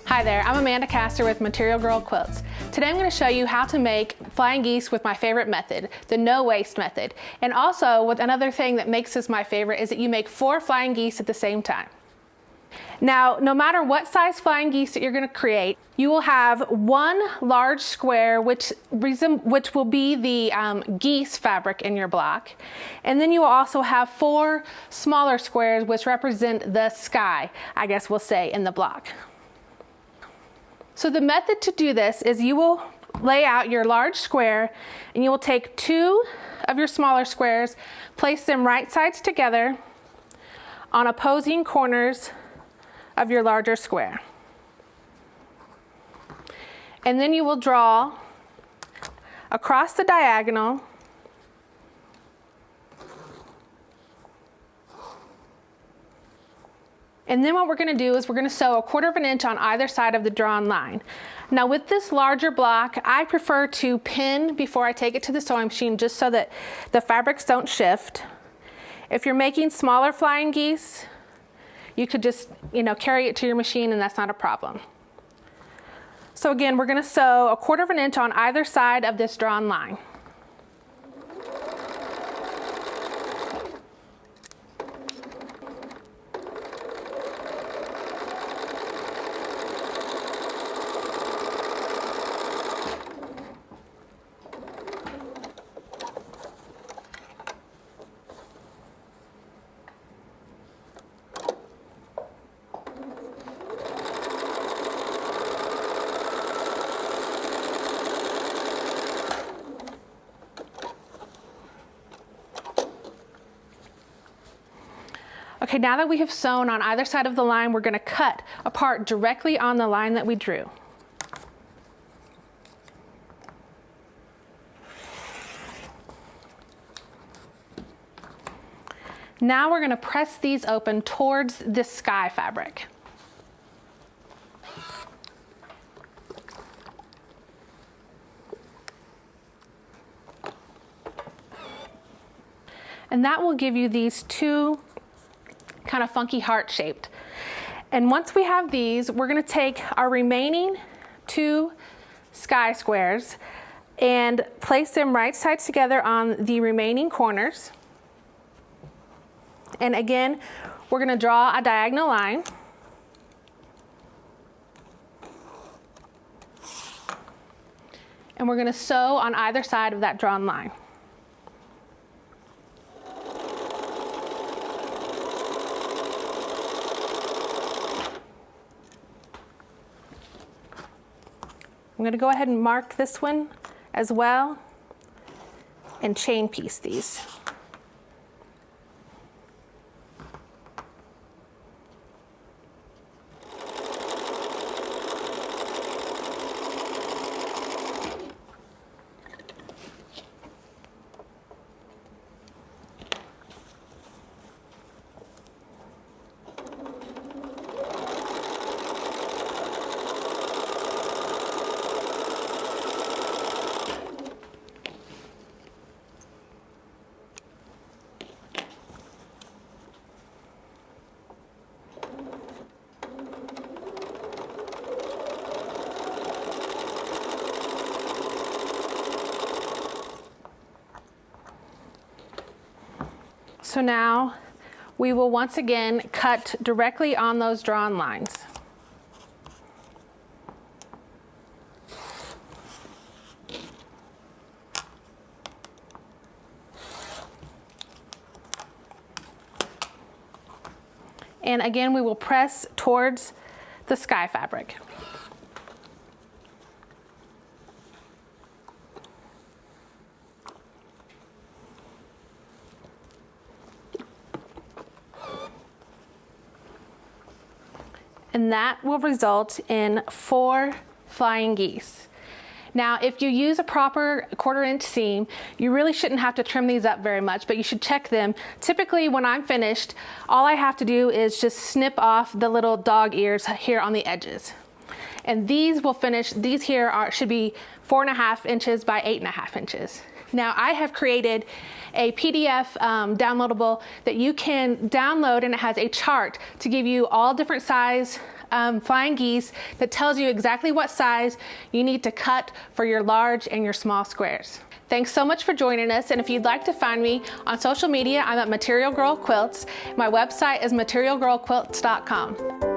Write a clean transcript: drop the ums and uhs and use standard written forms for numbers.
Hi there, I'm Amanda Castor with Material Girl Quilts. Today I'm going to show you how to make flying geese with my favorite method, the no waste method. And also, with another thing that makes this my favorite is that you make 4 flying geese at the same time. Now, no matter what size flying geese that you're going to create, you will have one large square which will be the geese fabric in your block. And then you will also have 4 smaller squares which represent the sky, I guess we'll say, in the block. So the method to do this is you will lay out your large square and you will take 2 of your smaller squares, place them right sides together on opposing corners of your larger square. And then you will draw across the diagonal and then what we're going to do is we're going to sew 1/4 inch on either side of the drawn line. Now with this larger block, I prefer to pin before I take it to the sewing machine just so that the fabrics don't shift. If you're making smaller flying geese, you could just, carry it to your machine and that's not a problem. So again, we're going to sew 1/4 inch on either side of this drawn line. Okay, now that we have sewn on either side of the line, we're going to cut a part directly on the line that we drew. Now we're going to press these open towards this sky fabric. And that will give you these 2 kind of funky heart shaped. And once we have these, we're going to take our remaining 2 sky squares and place them right sides together on the remaining corners. And again, we're going to draw a diagonal line. And we're going to sew on either side of that drawn line. I'm going to go ahead and mark this one as well and chain piece these. So now we will once again cut directly on those drawn lines. And again, we will press towards the sky fabric. And that will result in 4 flying geese. Now, if you use a proper 1/4 inch seam, you really shouldn't have to trim these up very much, but you should check them. Typically, when I'm finished, all I have to do is just snip off the little dog ears here on the edges. And these will finish, these here should be 4.5 inches by 8.5 inches. Now I have created a PDF downloadable that you can download, and it has a chart to give you all different size Flying Geese that tells you exactly what size you need to cut for your large and your small squares. Thanks so much for joining us, and if you'd like to find me on social media, I'm at Material Girl Quilts. My website is materialgirlquilts.com.